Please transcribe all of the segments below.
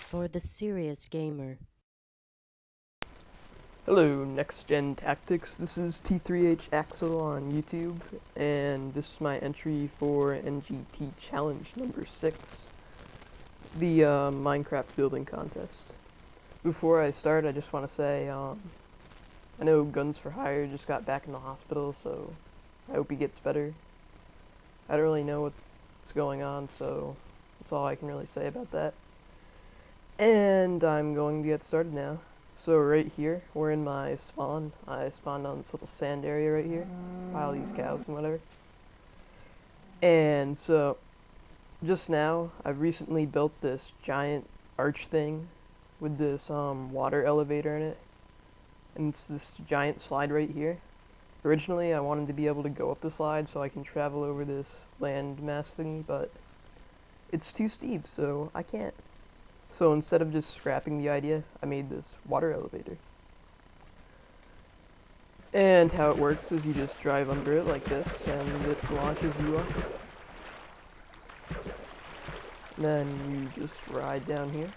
for the serious gamer. Hello, Next Gen Tactics. This is T3hAxle on YouTube, and this is my entry for NGT Challenge number 6, the Minecraft building contest. Before I start, I just want to say, I know Guns for Hire just got back in the hospital, so I hope he gets better. I don't really know what's going on, so that's all I can really say about that. And I'm going to get started now. So right here, we're in my spawn. I spawned on this little sand area right here, by all these cows and whatever. And so, just now, I've recently built this giant arch thing with this water elevator in it. And it's this giant slide right here. Originally, I wanted to be able to go up the slide so I can travel over this land mass thingy, but it's too steep, so I can't. So instead of just scrapping the idea, I made this water elevator. And how it works is you just drive under it like this, and it launches you up. Then you just ride down here.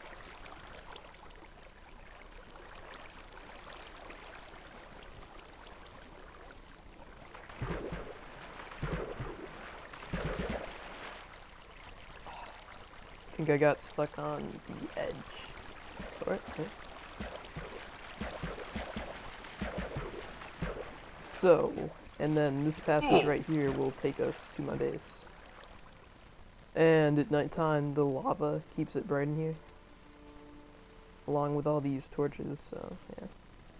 I think I got stuck on the edge. Alright, okay. So, and then this passage right here will take us to my base. And at nighttime, the lava keeps it bright in here, along with all these torches, so yeah.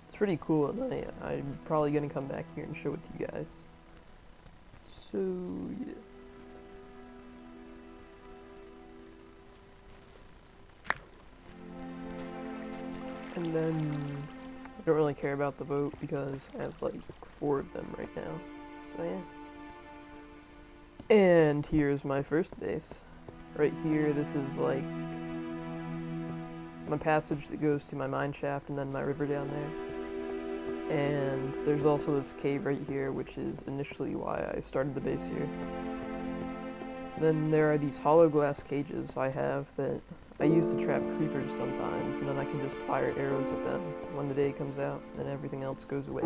It's pretty cool at night. I'm probably gonna come back here and show it to you guys. So, yeah. And then, I don't really care about the boat because I have like 4 of them right now, so yeah. And here's my first base. Right here, this is like my passage that goes to my mine shaft and then my river down there. And there's also this cave right here, which is initially why I started the base here. Then there are these hollow glass cages I have that I use to trap creepers sometimes, and then I can just fire arrows at them when the day comes out and everything else goes away.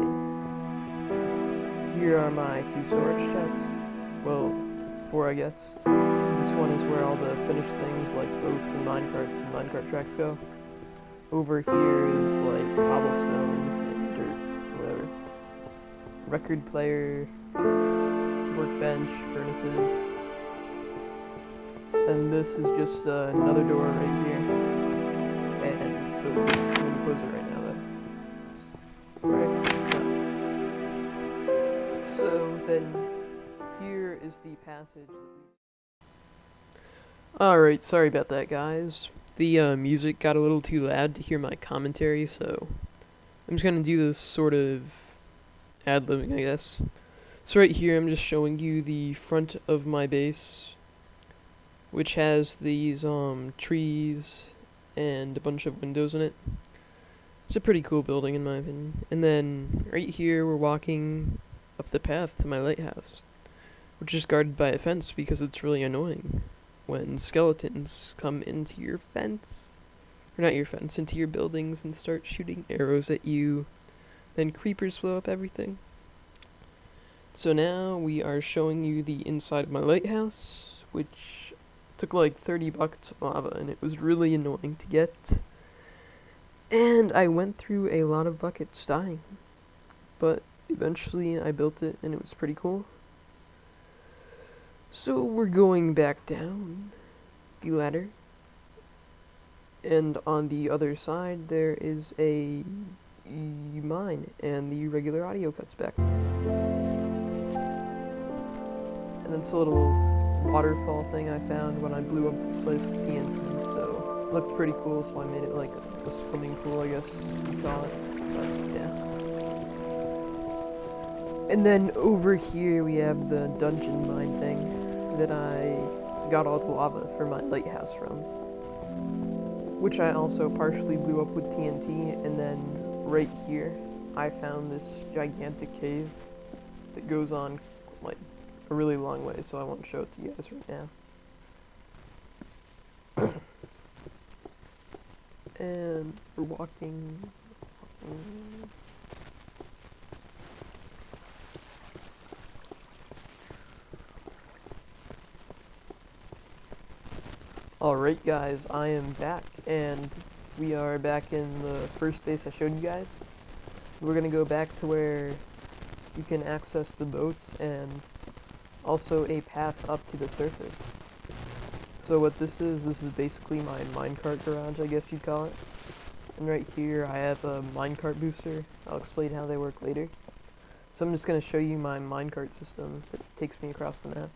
Here are my 2 storage chests. Well, 4 I guess. This one is where all the finished things like boats and minecarts and minecart tracks go. Over here is like cobblestone and dirt, whatever. Record player, workbench, furnaces. And this is just another door right here. And so it's just, I'm gonna close it right now though. Right. No. So then here is the passage. Alright, sorry about that guys. The music got a little too loud to hear my commentary, so I'm just gonna do this sort of ad-libbing, I guess. So right here I'm just showing you the front of my base, which has these trees and a bunch of windows in it. It's a pretty cool building in my opinion. And then right here we're walking up the path to my lighthouse, which is guarded by a fence because it's really annoying when skeletons come into your fence, or not your fence, into your buildings and start shooting arrows at you. Then creepers blow up everything. So now we are showing you the inside of my lighthouse, which took like 30 buckets of lava, and it was really annoying to get. And I went through a lot of buckets dying. But eventually I built it, and it was pretty cool. So we're going back down the ladder. And on the other side there is a mine, and the regular audio cuts back. And then it's a little waterfall thing I found when I blew up this place with TNT, so it looked pretty cool, so I made it like a swimming pool, I guess you call it, but yeah. And then over here we have the dungeon mine thing that I got all the lava for my lighthouse from, which I also partially blew up with TNT. And then right here I found this gigantic cave that goes on like a really long way, so I won't show it to you guys right now. And we're walking. Alright guys, I am back, and we are back in the first base I showed you guys. We're gonna go back to where you can access the boats and also a path up to the surface. So what this is basically my minecart garage, I guess you'd call it. And right here I have a minecart booster. I'll explain how they work later. So I'm just gonna show you my minecart system that takes me across the map.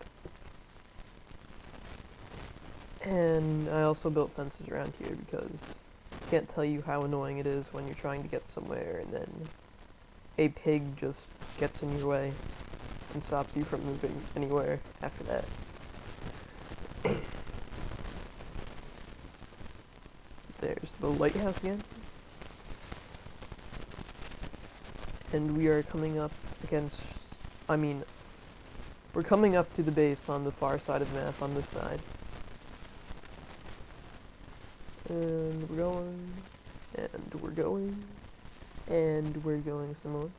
And I also built fences around here because I can't tell you how annoying it is when you're trying to get somewhere and then a pig just gets in your way and stops you from moving anywhere after that. There's the lighthouse again. And we are coming up against, we're coming up to the base on the far side of the map on this side. And we're going, and we're going, and we're going some more.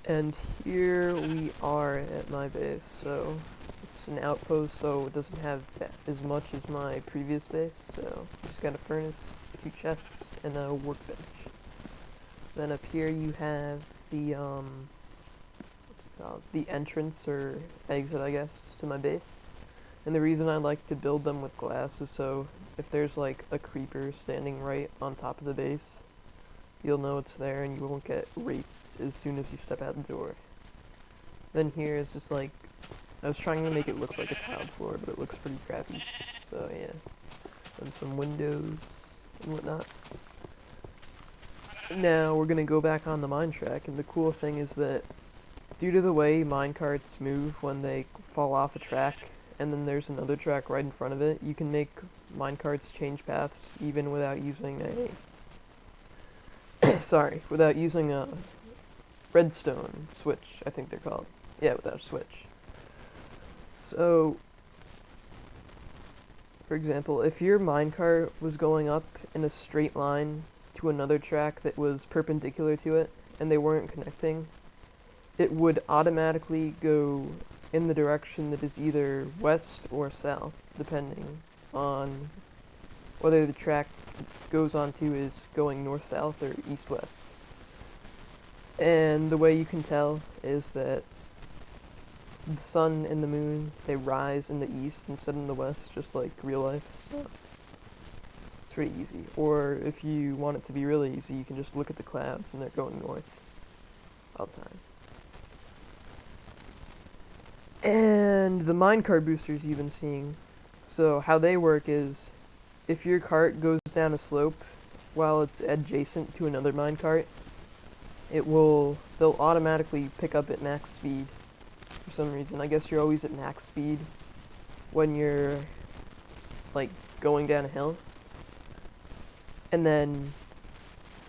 And here we are at my base, so it's an outpost, so it doesn't have as much as my previous base, so just got a furnace, 2 chests, and a workbench. Then up here you have the, the entrance or exit, I guess, to my base. And the reason I like to build them with glass is so if there's like a creeper standing right on top of the base, you'll know it's there and you won't get raped as soon as you step out the door. Then here is just like, I was trying to make it look like a tiled floor, but it looks pretty crappy. So yeah, and some windows and whatnot. Now we're gonna go back on the mine track, and the cool thing is that due to the way minecarts move when they fall off a track, and then there's another track right in front of it, you can make minecarts change paths even without using a without using a redstone switch, I think they're called. Yeah, without a switch. So, for example, if your minecart was going up in a straight line to another track that was perpendicular to it, and they weren't connecting, it would automatically go in the direction that is either west or south, depending on whether the track it goes onto is going north-south or east-west. And the way you can tell is that the sun and the moon, they rise in the east instead of in the west, just like real life, so it's pretty easy. Or if you want it to be really easy, you can just look at the clouds and they're going north all the time. And the minecart boosters you've been seeing, so how they work is if your cart goes down a slope while it's adjacent to another minecart, they'll automatically pick up at max speed for some reason. I guess you're always at max speed when you're like going down a hill, and then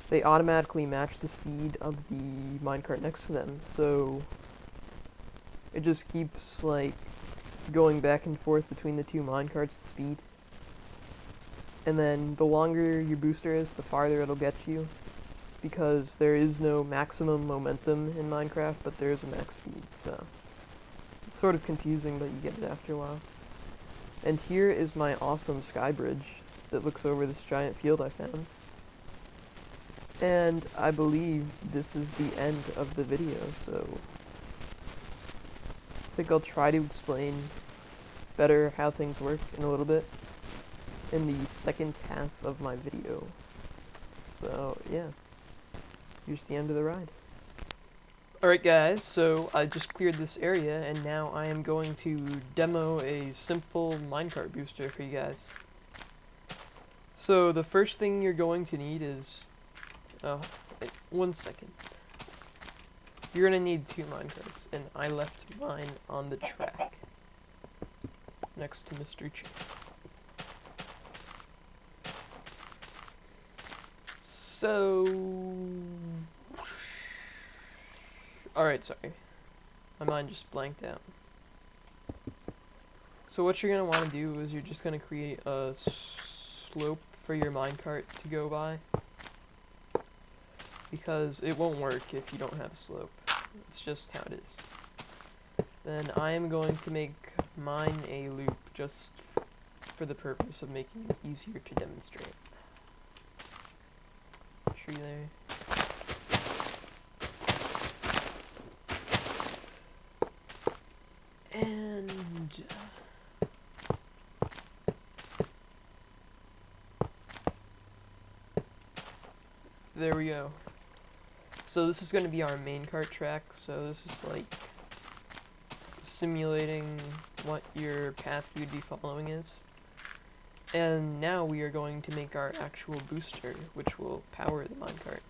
they automatically match the speed of the minecart next to them, so it just keeps like going back and forth between the two minecarts at speed. And then the longer your booster is, the farther it'll get you, because there is no maximum momentum in Minecraft, but there is a max speed, so it's sort of confusing, but you get it after a while. And here is my awesome sky bridge that looks over this giant field I found. And I believe this is the end of the video, so I think I'll try to explain better how things work in a little bit in the second half of my video. So yeah, here's the end of the ride. Alright guys, so I just cleared this area and now I am going to demo a simple minecart booster for you guys. So the first thing you're going to need is, oh, wait, 1 second. You're gonna need 2 minecarts, and I left mine on the track next to Mr. Ch. So, alright, sorry. My mind just blanked out. So what you're going to want to do is you're just going to create a slope for your minecart to go by. Because it won't work if you don't have a slope. It's just how it is. Then I am going to make mine a loop just for the purpose of making it easier to demonstrate. Tree there. And there we go. So this is going to be our main cart track, so this is like simulating what your path you'd be following is. And now we are going to make our actual booster, which will power the minecart.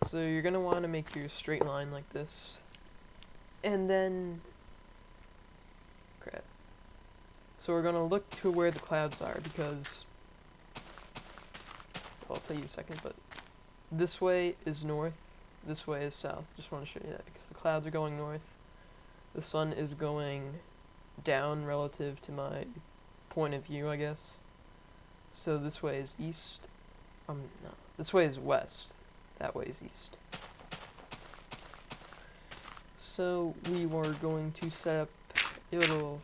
So you're going to want to make your straight line like this. And then... crap. So we're going to look to where the clouds are, because... I'll tell you a second, but... this way is north, this way is south. Just want to show you that, because the clouds are going north. The sun is going down relative to my point of view, I guess. So this way is east. No. This way is west. That way is east. So we were going to set up a little